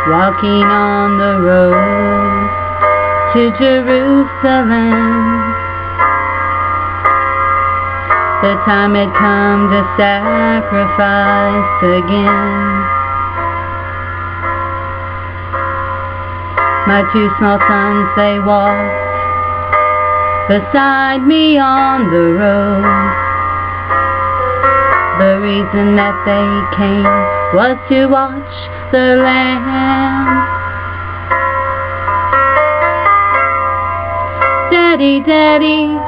walking on the road to Jerusalem. The time had come to sacrifice again. My two small sons, they walked beside me on the road. The reason that they came was to watch the Lamb. Daddy, Daddy,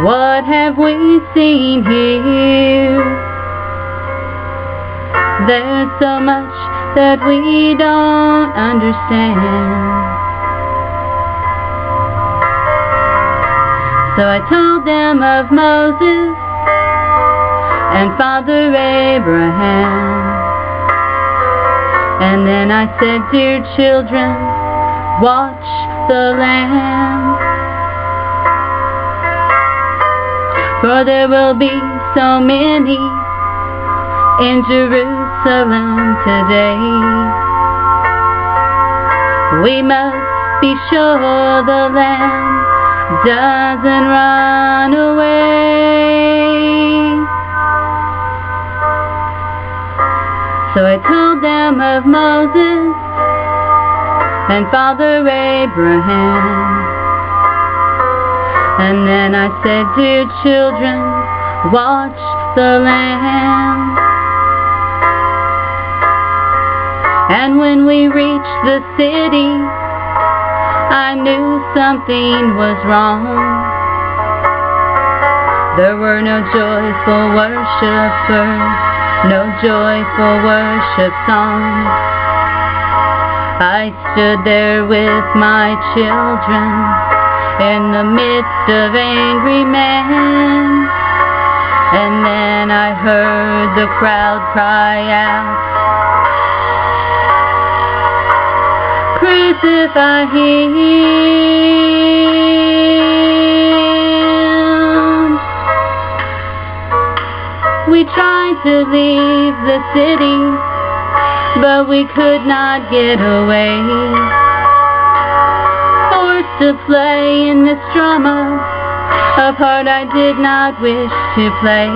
what have we seen here? There's so much that we don't understand. So I told them of Moses and Father Abraham. And then I said, dear children, watch the Lamb. For there will be so many in Jerusalem today. We must be sure the Lamb doesn't run away. So I told them of Moses and Father Abraham. And then I said, dear children, watch the Lamb. And when we reached the city, I knew something was wrong. There were no joyful worshipers, no joyful worship songs. I stood there with my children in the midst of angry men. And then I heard the crowd cry out, crucify him. We tried to leave the city, but we could not get away. Forced to play in this drama, a part I did not wish to play.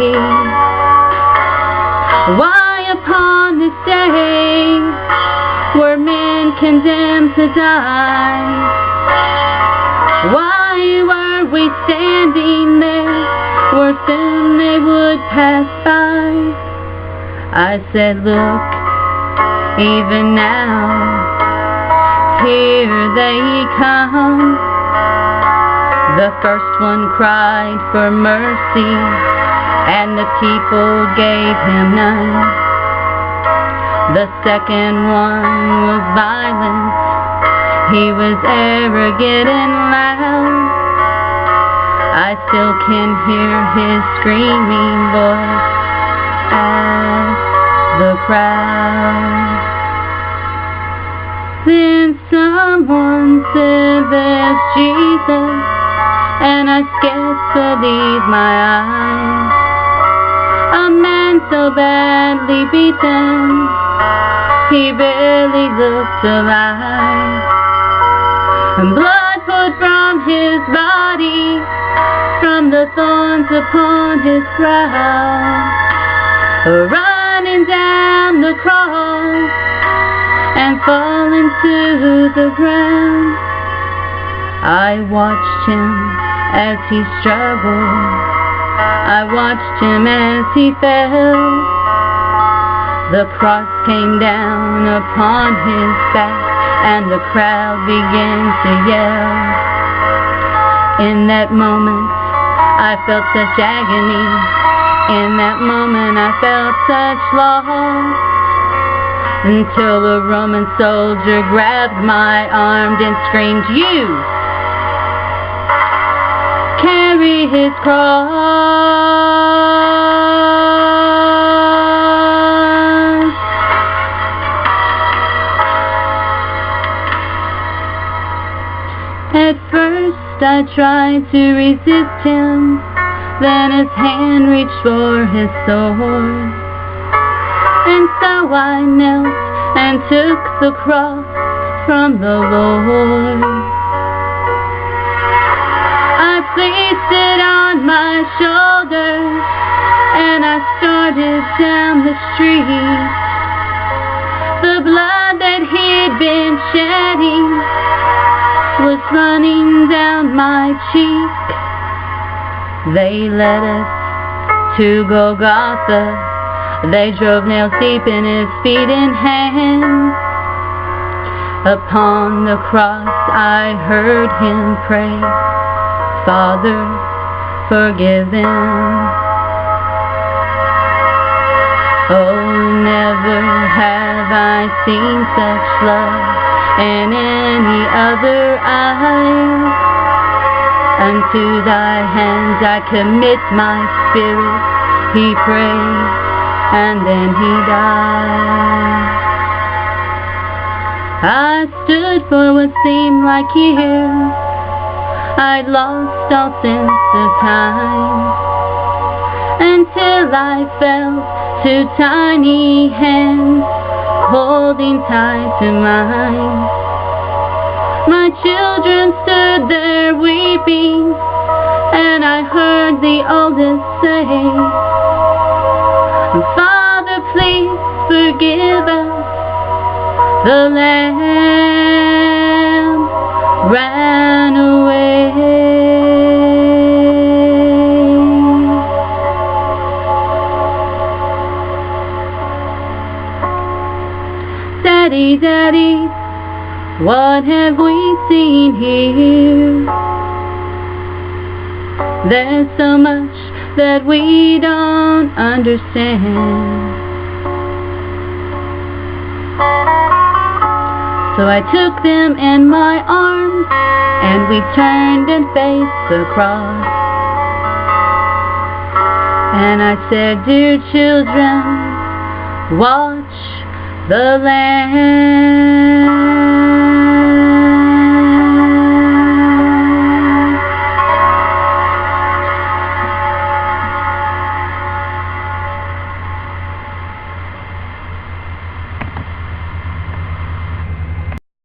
Why upon this day were men condemned to die? Why were we standing there where soon they would pass by? I said, look, even now, here they come. The first one cried for mercy, and the people gave him none. The second one was violent. He was arrogant and loud. I still can hear his screaming voice at the crowd. Then someone said, there's Jesus, and I scarce believed my eyes. A man so badly beaten, he barely looked alive. And blood poured from his body, from the thorns upon his brow, running down the cross and falling to the ground. I watched him as he struggled, I watched him as he fell. The cross came down upon his back, and the crowd began to yell. In that moment, I felt such agony. In that moment, I felt such loss. Until a Roman soldier grabbed my arm and screamed, you carry his cross. At first I tried to resist him, then his hand reached for his sword, And so I knelt and took the cross from the Lord. I placed it on my shoulders and I started down the street. The blood that he'd been shedding was running down my cheek. They led us to Golgotha. They drove nails deep in his feet and hands. Upon the cross I heard him pray, Father, forgive them. Oh, never have I seen such love in any other eyes. Unto thy hands I commit my spirit, he prayed, and then he died. I stood for what seemed like years. I'd lost all sense of time, until I felt two tiny hands holding tight to mine. My children stood there weeping, and I heard the oldest say, Father, please forgive us. The lamb ran away. Daddy, Daddy, what have we seen here? There's so much that we don't understand. So I took them in my arms, and we turned and faced the cross. And I said, dear children, watch the Lamb.